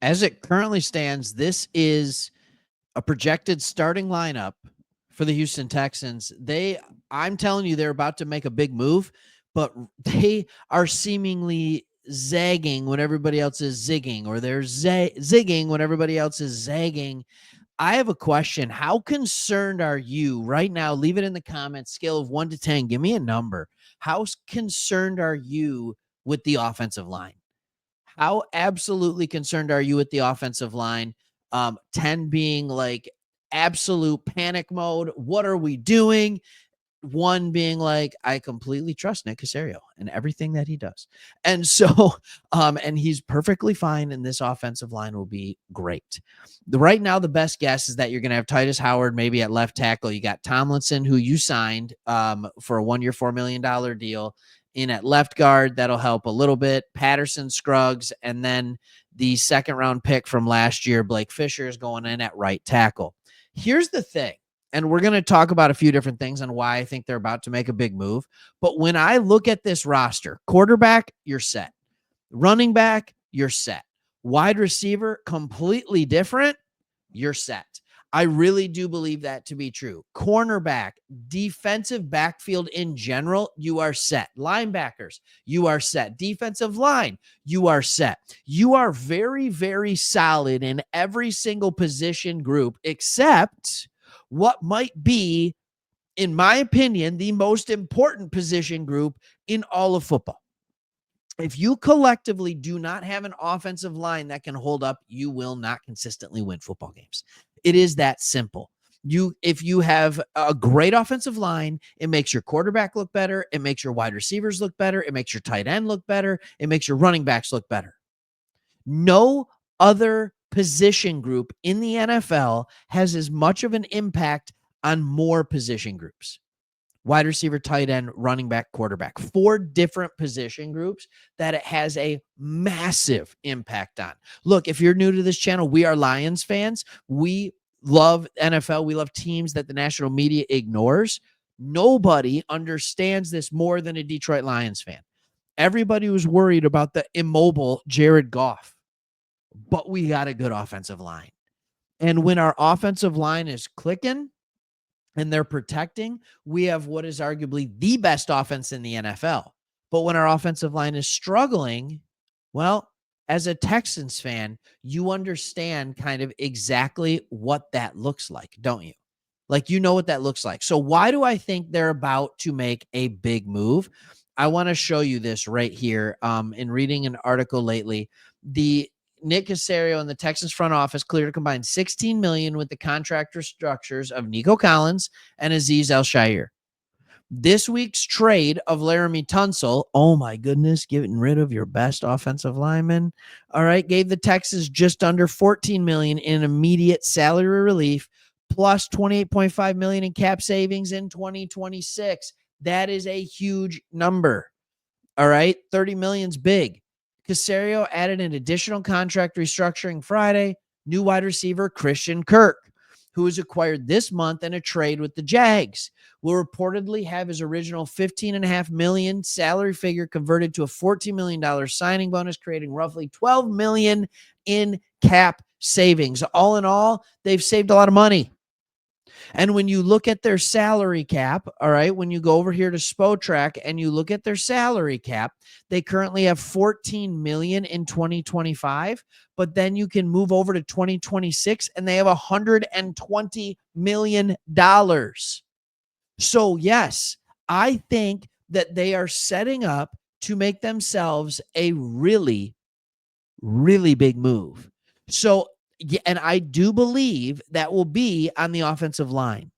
As it currently stands, this is a projected starting lineup for the Houston Texans. I'm telling you, they're about to make a big move, but they are seemingly zagging when everybody else is zigging, or they're zigging when everybody else is zagging. I have a question. How concerned are you right now? Leave it in the comments, scale of 1 to 10. Give me a number. How concerned are you with the offensive line? How absolutely concerned are you with the offensive line? 10 being like absolute panic mode. What are we doing? 1 being like, I completely trust Nick Caserio and everything that he does. And so, and he's perfectly fine, and this offensive line will be great. Right now, the best guess is that you're going to have Titus Howard maybe at left tackle. You got Tomlinson, who you signed for a 1-year, $4 million deal, in at left guard. That'll help a little bit. Patterson, Scruggs, and then the second round pick from last year, Blake Fisher, is going in at right tackle. Here's the thing. And we're going to talk about a few different things on why I think they're about to make a big move. But when I look at this roster, quarterback, you're set. Running back, you're set. Wide receiver, completely different, you're set. I really do believe that to be true. Cornerback, defensive backfield in general, you are set. Linebackers, you are set. Defensive line, you are set. You are very, very solid in every single position group except what might be, in my opinion, the most important position group in all of football. If you collectively do not have an offensive line that can hold up, you will not consistently win football games. It is that simple. If you have a great offensive line, it makes your quarterback look better. It makes your wide receivers look better. It makes your tight end look better. It makes your running backs look better. No other position group in the NFL has as much of an impact on more position groups. Wide receiver, tight end, running back, quarterback. 4 different position groups that it has a massive impact on. Look, if you're new to this channel, we are Lions fans. We love NFL. We love teams that the national media ignores. Nobody understands this more than a Detroit Lions fan. Everybody was worried about the immobile Jared Goff, but we got a good offensive line. And when our offensive line is clicking and they're protecting, we have what is arguably the best offense in the NFL. But when our offensive line is struggling, well, as a Texans fan, you understand kind of exactly what that looks like, don't you? Like, you know what that looks like. So why do I think they're about to make a big move? I want to show you this right here. In reading an article lately, the Nick Caserio and the Texans front office cleared a combined $16 million with the contractor structures of Nico Collins and Azeez El-Shaair. This week's trade of Laramie Tunsil, oh my goodness, getting rid of your best offensive lineman, all right, gave the Texans just under $14 million in immediate salary relief, plus $28.5 million in cap savings in 2026. That is a huge number. All right, $30 million's big. Caserio added an additional contract restructuring Friday. New wide receiver Christian Kirk, who was acquired this month in a trade with the Jags, will reportedly have his original $15.5 million salary figure converted to a $14 million signing bonus, creating roughly $12 million in cap savings. All in all, they've saved a lot of money. And when you look at their salary cap, all right, when you go over here to Spotrac and you look at their salary cap, they currently have $14 million in 2025, but then you can move over to 2026 and they have $120 million. So yes, I think that they are setting up to make themselves a really, really big move. So, and I do believe that will be on the offensive line.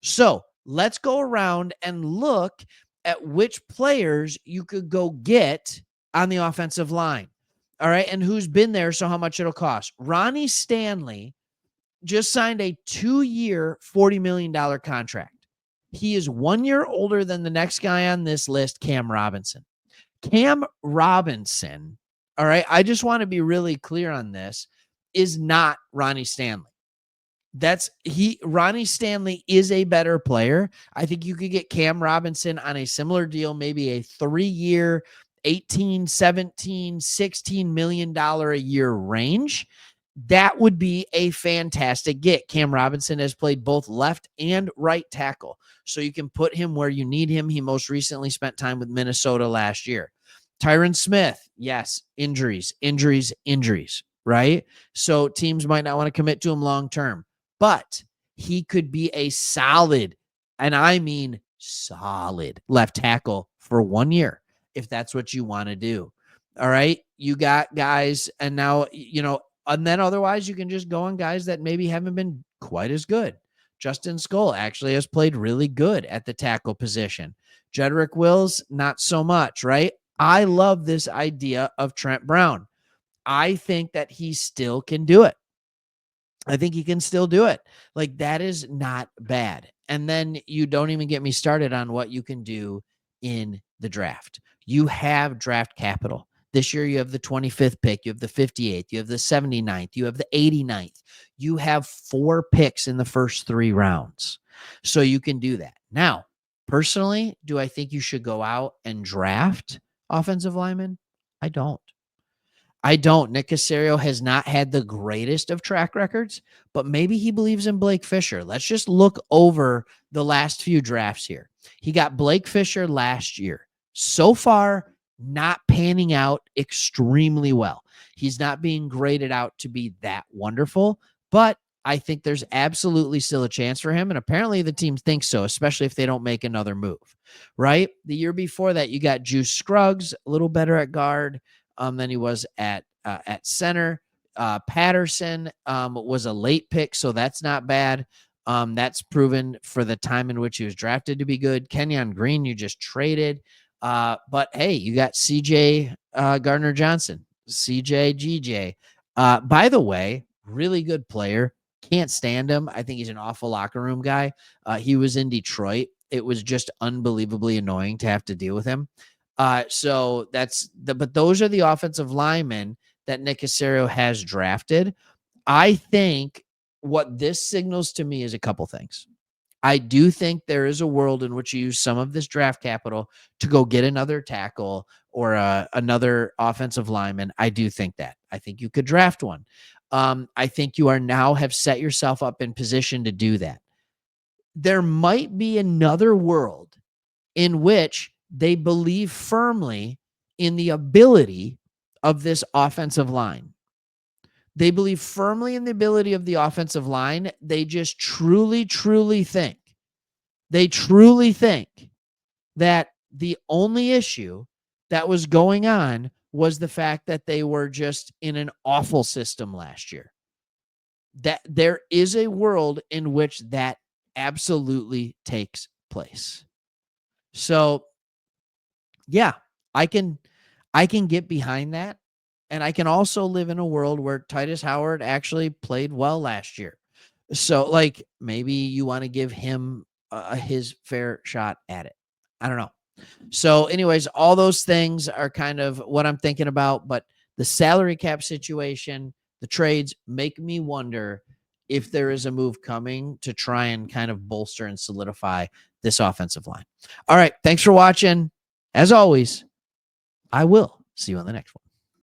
So let's go around and look at which players you could go get on the offensive line. All right. And who's been there, so how much it'll cost. Ronnie Stanley just signed a 2-year, $40 million contract. He is 1 year older than the next guy on this list, Cam Robinson. Cam Robinson, all right, I just want to be really clear on this, is not Ronnie Stanley. Ronnie Stanley is a better player. I think you could get Cam Robinson on a similar deal, maybe a 3-year, 18, 17, $16 million a year range, that would be a fantastic get. Cam Robinson has played both left and right tackle, so you can put him where you need him. He most recently spent time with Minnesota last year. Tyron Smith, yes, injuries, right? So teams might not want to commit to him long term, but he could be a solid, and I mean solid, left tackle for 1 year if that's what you want to do. All right. You got guys, and now, and then otherwise you can just go on guys that maybe haven't been quite as good. Justin Skull actually has played really good at the tackle position. Jedrick Wills, not so much, right? I love this idea of Trent Brown. I think that he still can do it. I think he can still do it. Like, that is not bad. And then you don't even get me started on what you can do in the draft. You have draft capital. This year you have the 25th pick, you have the 58th, you have the 79th, you have the 89th. You have 4 picks in the first 3 rounds. So you can do that. Now, personally, do I think you should go out and draft offensive linemen? I don't. Nick Caserio has not had the greatest of track records, but maybe he believes in Blake Fisher. Let's just look over the last few drafts here. He got Blake Fisher last year. So far, not panning out extremely well. He's not being graded out to be that wonderful, but I think there's absolutely still a chance for him. And apparently the team thinks so, especially if they don't make another move, right? The year before that, you got Juice Scruggs, a little better at guard than he was at center. Patterson was a late pick, so that's not bad. That's proven for the time in which he was drafted to be good. Kenyon Green, you just traded. But hey, you got CJ Gardner Johnson, CJ GJ. By the way, really good player. Can't stand him. I think he's an awful locker room guy. He was in Detroit. It was just unbelievably annoying to have to deal with him. So but those are the offensive linemen that Nick Caserio has drafted. I think what this signals to me is a couple things. I do think there is a world in which you use some of this draft capital to go get another tackle or another offensive lineman. I do think that. I think you could draft one. I think you are now have set yourself up in position to do that. There might be another world in which they believe firmly in the ability of this offensive line. They believe firmly in the ability of the offensive line. They just truly think that the only issue that was going on was the fact that they were just in an awful system last year. That there is a world in which that absolutely takes place. So, yeah, I can get behind that. And I can also live in a world where Titus Howard actually played well last year. So, like, maybe you want to give him his fair shot at it. I don't know. So, anyways, all those things are kind of what I'm thinking about. But the salary cap situation, the trades make me wonder if there is a move coming to try and kind of bolster and solidify this offensive line. All right. Thanks for watching. As always, I will see you on the next one.